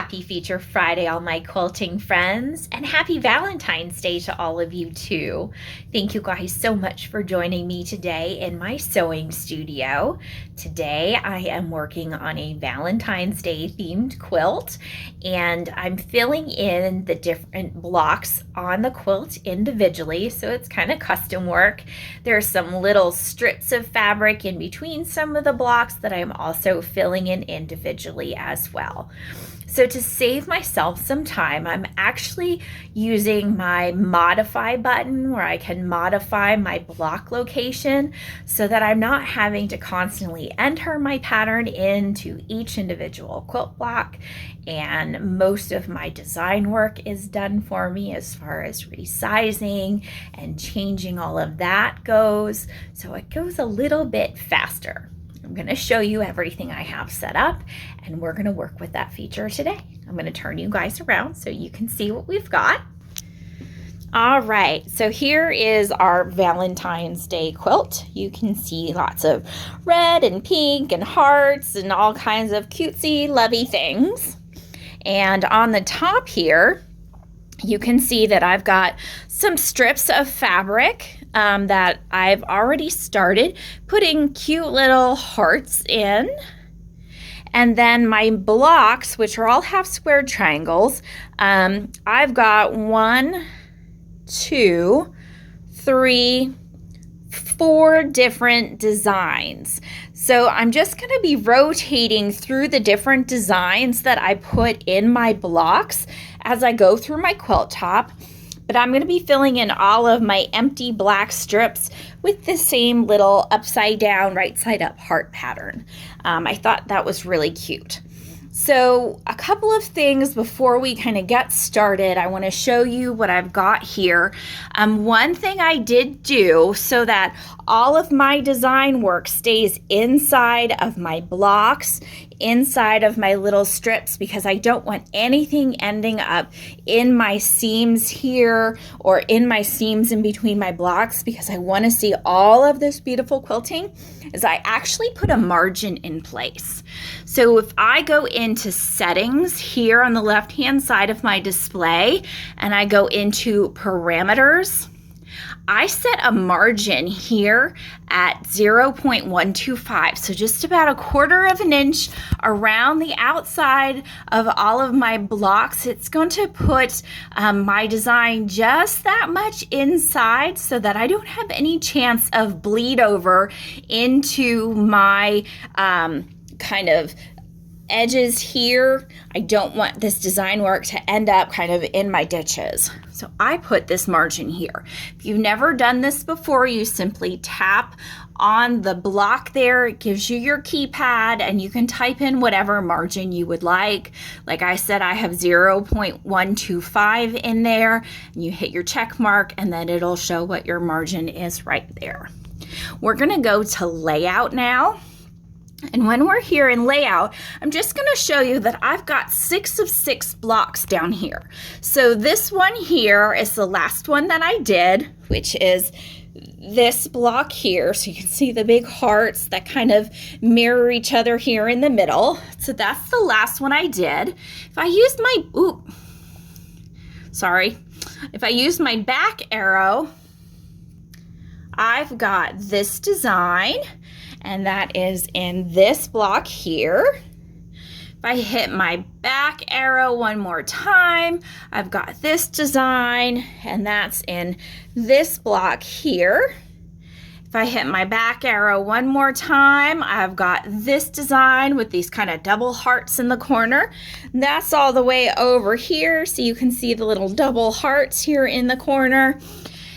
happy Feature Friday, all my quilting friends, and happy Valentine's Day to all of you too. Thank you guys so much for joining me today in my sewing studio. Today I am working on a Valentine's Day themed quilt, and I'm filling in the different blocks on the quilt individually, so it's kind of custom work. There's some little strips of fabric in between some of the blocks that I'm also filling in individually as well. So to save myself some time, I'm actually using my modify button where I can modify my block location so that I'm not having to constantly enter my pattern into each individual quilt block. And most of my design work is done for me as far as resizing and changing all of that goes. So it goes a little bit faster. I'm going to show you everything I have set up, and we're going to work with that feature today. I'm going to turn you guys around so you can see what we've got. All right, so here is our Valentine's Day quilt. You can see lots of red and pink and hearts and all kinds of cutesy, lovey things. And on the top here, you can see that I've got some strips of fabric that I've already started putting cute little hearts in. And then my blocks, which are all half squared triangles, I've got 1, 2, 3, 4 different designs. So I'm just going to be rotating through the different designs that I put in my blocks as I go through my quilt top. But I'm going to be filling in all of my empty black strips with the same little upside down, right side up heart pattern. I thought that was really cute. So a couple of things before we kind of get started, I want to show you what I've got here. One thing I did do so that all of my design work stays inside of my blocks, inside of my little strips, because I don't want anything ending up in my seams here or in my seams in between my blocks, because I want to see all of this beautiful quilting, is I actually put a margin in place. So if I go into settings here on the left hand side of my display and I go into parameters, I set a margin here at 0.125, so just about 1/4 of an inch around the outside of all of my blocks. It's going to put my design just that much inside so that I don't have any chance of bleed over into my kind of edges here. I don't want this design work to end up kind of in my ditches. So I put this margin here. If you've never done this before, you simply tap on the block there. It gives you your keypad and you can type in whatever margin you would like. Like I said, I have 0.125 in there, and you hit your check mark and then it'll show what your margin is right there. We're gonna go to layout now. And when we're here in layout, I'm just going to show you that I've got 6 of 6 blocks down here. So this one here is the last one that I did, which is this block here. So you can see the big hearts that kind of mirror each other here in the middle. So that's the last one I did. If I used my, if I used my back arrow, I've got this design, and that is in this block here. If I hit my back arrow one more time, I've got this design, and that's in this block here. If I hit my back arrow one more time, I've got this design with these kind of double hearts in the corner. That's all the way over here, so you can see the little double hearts here in the corner.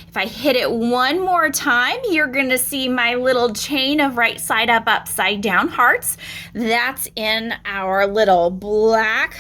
If I hit it one more time, you're going to see my little chain of right side up, upside down hearts. That's in our little black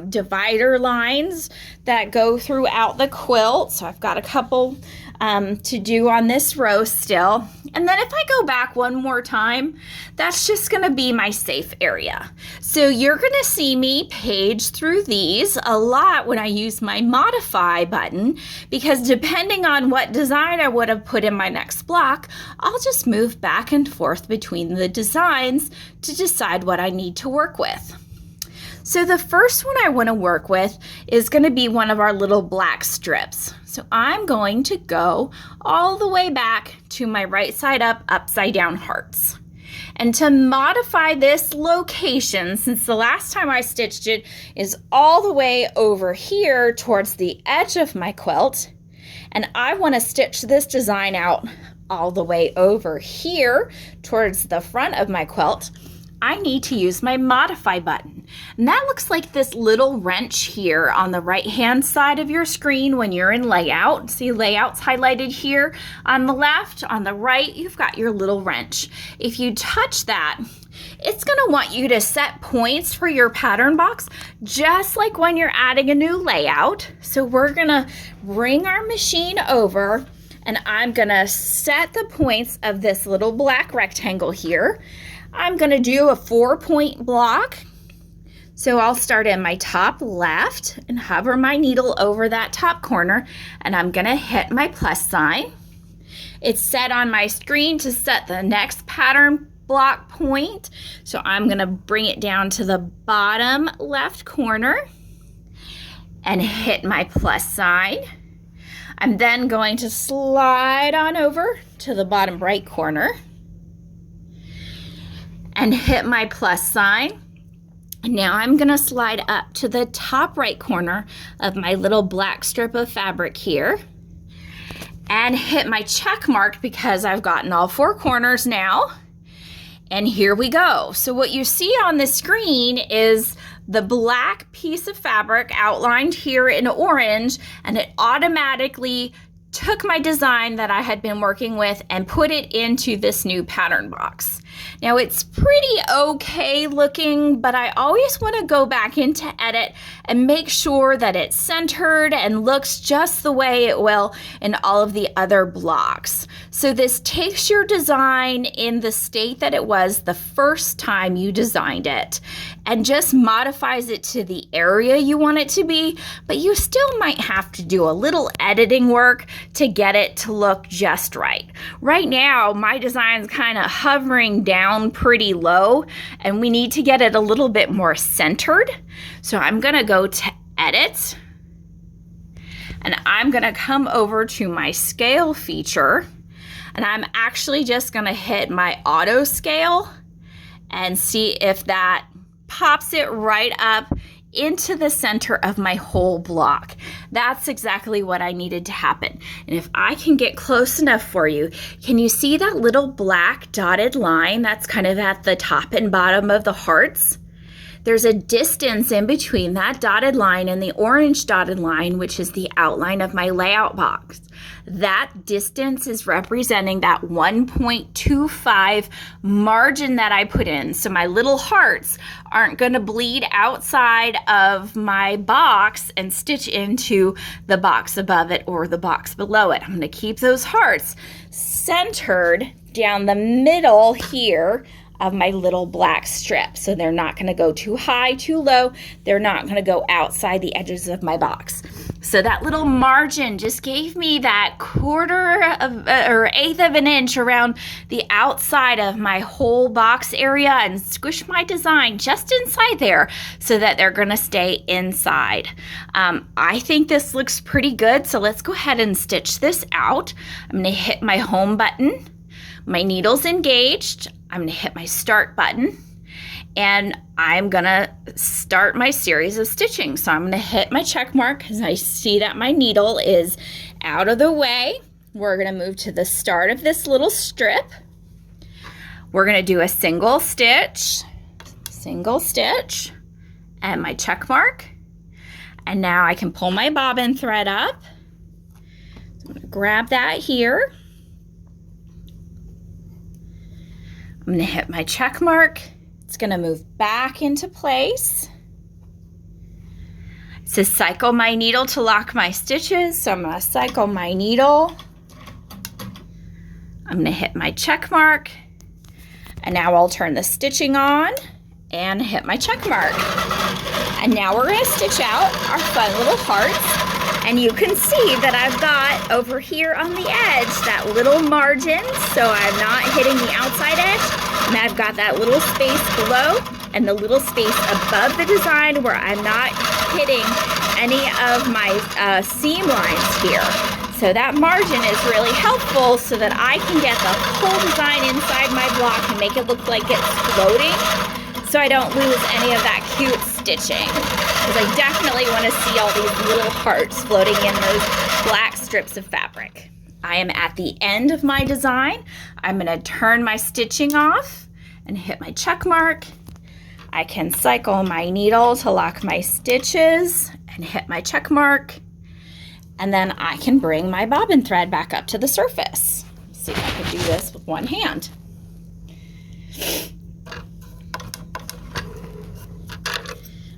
divider lines that go throughout the quilt. So I've got a couple to do on this row still. And then if I go back one more time, that's just going to be my safe area. So you're going to see me page through these a lot when I use my modify button, because depending on what design I would have put in my next block, I'll just move back and forth between the designs to decide what I need to work with. So the first one I want to work with is going to be one of our little black strips. So I'm going to go all the way back to my right side up, upside down hearts. And to modify this location, since the last time I stitched it is all the way over here towards the edge of my quilt, and I want to stitch this design out all the way over here towards the front of my quilt, I need to use my modify button. And that looks like this little wrench here on the right hand side of your screen when you're in layout. See, layout's highlighted here on the left. On the right, you've got your little wrench. If you touch that, it's going to want you to set points for your pattern box, just like when you're adding a new layout. So we're going to bring our machine over, and I'm going to set the points of this little black rectangle here. I'm going to do a 4-point block. So I'll start in my top left and hover my needle over that top corner, and I'm going to hit my plus sign. It's set on my screen to set the next pattern block point. So I'm going to bring it down to the bottom left corner and hit my plus sign. I'm then going to slide on over to the bottom right corner and hit my plus sign. And now I'm going to slide up to the top right corner of my little black strip of fabric here and hit my check mark because I've gotten all 4 corners now. And here we go. So what you see on the screen is the black piece of fabric outlined here in orange, and it automatically took my design that I had been working with and put it into this new pattern box. Now it's pretty okay looking, but I always want to go back into edit and make sure that it's centered and looks just the way it will in all of the other blocks. So this takes your design in the state that it was the first time you designed it and just modifies it to the area you want it to be, but you still might have to do a little editing work to get it to look just right. Right now, my design's kind of hovering down pretty low, and we need to get it a little bit more centered. So I'm gonna go to edit, and I'm gonna come over to my scale feature, and I'm actually just gonna hit my auto scale and see if that pops it right up into the center of my whole block. That's exactly what I needed to happen. And if I can get close enough for you, can you see that little black dotted line that's kind of at the top and bottom of the hearts? There's a distance in between that dotted line and the orange dotted line, which is the outline of my layout box. That distance is representing that 1.25 margin that I put in. So my little hearts aren't going to bleed outside of my box and stitch into the box above it or the box below it. I'm going to keep those hearts centered down the middle here of my little black strip. So they're not going to go too high, too low. They're not going to go outside the edges of my box. So that little margin just gave me that 1/4 of an inch around the outside of my whole box area and squish my design just inside there so that they're going to stay inside. I think this looks pretty good. So let's go ahead and stitch this out. I'm going to hit my home button. My needle's engaged. I'm going to hit my start button, and I'm going to start my series of stitching. So I'm going to hit my check mark because I see that my needle is out of the way. We're going to move to the start of this little strip. We're going to do a single stitch, and my check mark. And now I can pull my bobbin thread up. So I'm going to grab that here. I'm going to hit my check mark. It's going to move back into place. It says cycle my needle to lock my stitches. So I'm going to cycle my needle. I'm going to hit my check mark. And now I'll turn the stitching on and hit my check mark. And now we're going to stitch out our fun little hearts. And you can see that I've got over here on the edge that little margin, so I'm not hitting the outside edge. And I've got that little space below and the little space above the design where I'm not hitting any of my seam lines here. So that margin is really helpful so that I can get the whole design inside my block and make it look like it's floating, so I don't lose any of that cute stitching. Because I definitely want to see all these little hearts floating in those black strips of fabric. I am at the end of my design. I'm going to turn my stitching off and hit my check mark. I can cycle my needle to lock my stitches and hit my check mark. And then I can bring my bobbin thread back up to the surface. Let's see if I can do this with one hand.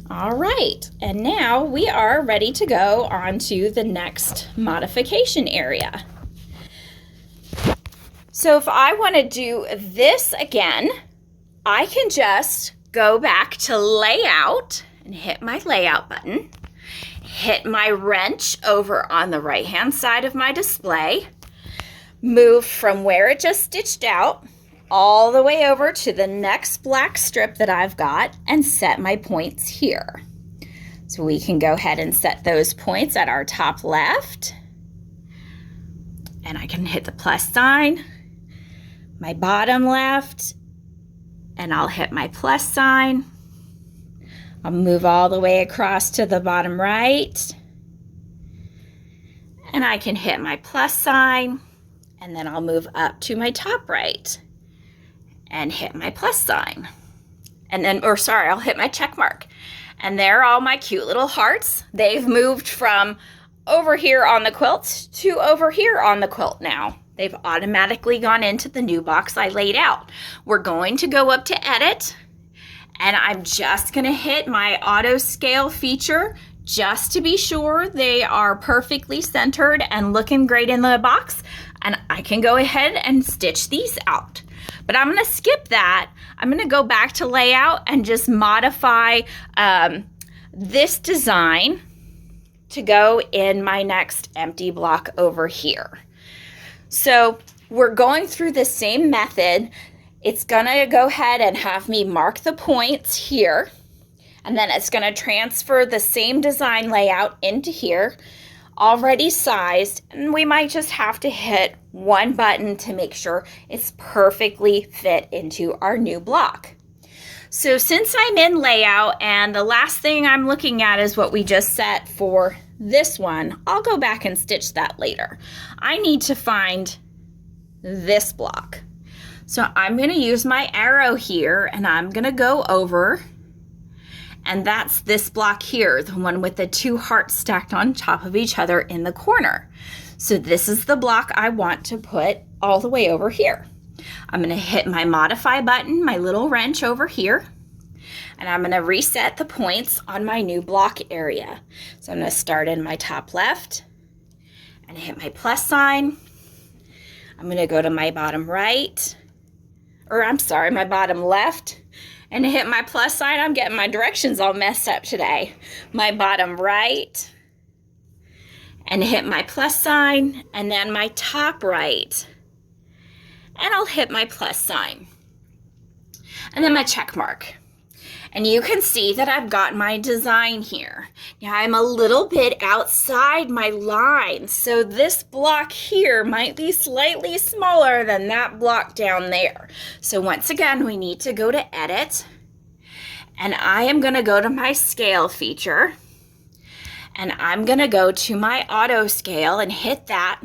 All right, and now we are ready to go on to the next modification area. So if I want to do this again, I can just go back to layout and hit my layout button, hit my wrench over on the right hand side of my display, move from where it just stitched out all the way over to the next black strip that I've got and set my points here. So we can go ahead and set those points at our top left, and I can hit the plus sign, my bottom left, and I'll hit my plus sign. I'll move all the way across to the bottom right, and I can hit my plus sign, and then I'll move up to my top right and hit my plus sign. And then, I'll hit my check mark. And there are all my cute little hearts. They've moved from over here on the quilt to over here on the quilt now. They've automatically gone into the new box I laid out. We're going to go up to edit, and I'm just gonna hit my auto scale feature just to be sure they are perfectly centered and looking great in the box. And I can go ahead and stitch these out. But I'm gonna skip that. I'm gonna go back to layout and just modify this design to go in my next empty block over here. So we're going through the same method. It's gonna go ahead and have me mark the points here, and then it's gonna transfer the same design layout into here, already sized, and we might just have to hit one button to make sure it's perfectly fit into our new block. So since I'm in layout and the last thing I'm looking at is what we just set for this one, I'll go back and stitch that later. I need to find this block. So I'm going to use my arrow here, and I'm going to go over, and that's this block here, the one with the two hearts stacked on top of each other in the corner. So this is the block I want to put all the way over here. I'm going to hit my modify button, my little wrench over here, and I'm going to reset the points on my new block area. So I'm going to start in my top left and hit my plus sign. I'm going to go to my bottom right, my bottom left, and hit my plus sign. I'm getting my directions all messed up today. My bottom right, and hit my plus sign, and then my top right, and I'll hit my plus sign, and then my check mark. And you can see that I've got my design here. Now I'm a little bit outside my line, so this block here might be slightly smaller than that block down there. So once again, we need to go to edit, and I am gonna go to my scale feature, and I'm gonna go to my auto scale and hit that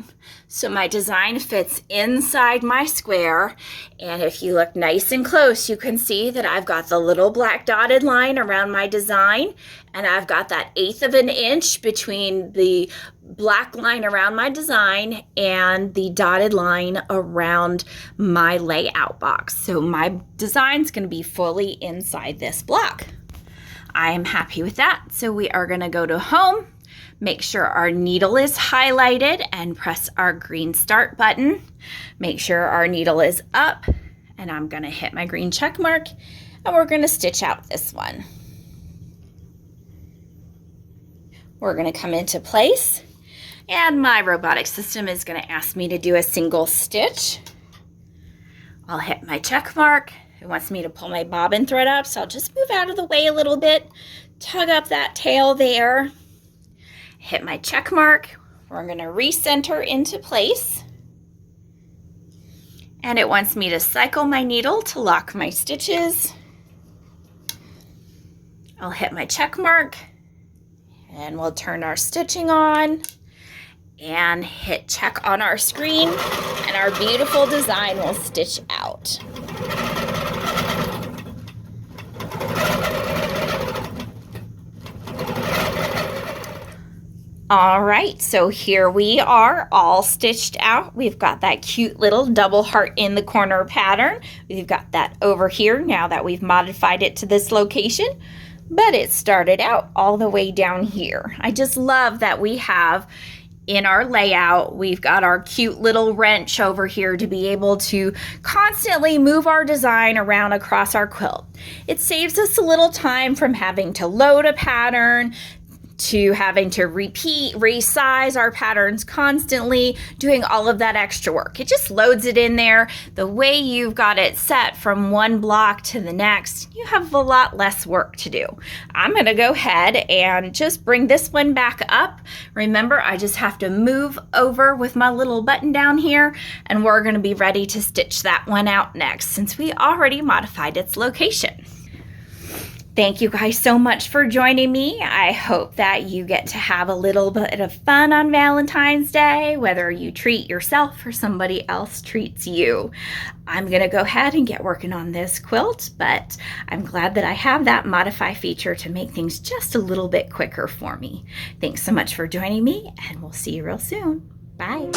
so my design fits inside my square. And if you look nice and close, you can see that I've got the little black dotted line around my design, and I've got that 1/8 of an inch between the black line around my design and the dotted line around my layout box. So my design's gonna be fully inside this block. I am happy with that. So we are gonna go to home, make sure our needle is highlighted, and press our green start button. Make sure our needle is up, and I'm gonna hit my green check mark, and we're gonna stitch out this one. We're gonna come into place, and my robotic system is gonna ask me to do a single stitch. I'll hit my check mark, It wants me to pull my bobbin thread up, so I'll just move out of the way a little bit, tug up that tail there, hit my check mark. We're going to recenter into place. And it wants me to cycle my needle to lock my stitches. I'll hit my check mark and we'll turn our stitching on and hit check on our screen, and our beautiful design will stitch out. All right, so here we are all stitched out. We've got that cute little double heart in the corner pattern. We've got that over here now that we've modified it to this location, but it started out all the way down here. I just love that we have in our layout, we've got our cute little wrench over here to be able to constantly move our design around across our quilt. It saves us a little time from having to load a pattern, to having to repeat, resize our patterns constantly, doing all of that extra work. It just loads it in there. The way you've got it set from one block to the next, you have a lot less work to do. I'm going to go ahead and just bring this one back up. Remember, I just have to move over with my little button down here, and we're going to be ready to stitch that one out next since we already modified its location. Thank you guys so much for joining me. I hope that you get to have a little bit of fun on Valentine's Day, whether you treat yourself or somebody else treats you. I'm going to go ahead and get working on this quilt, but I'm glad that I have that modify feature to make things just a little bit quicker for me. Thanks so much for joining me, and we'll see you real soon. Bye.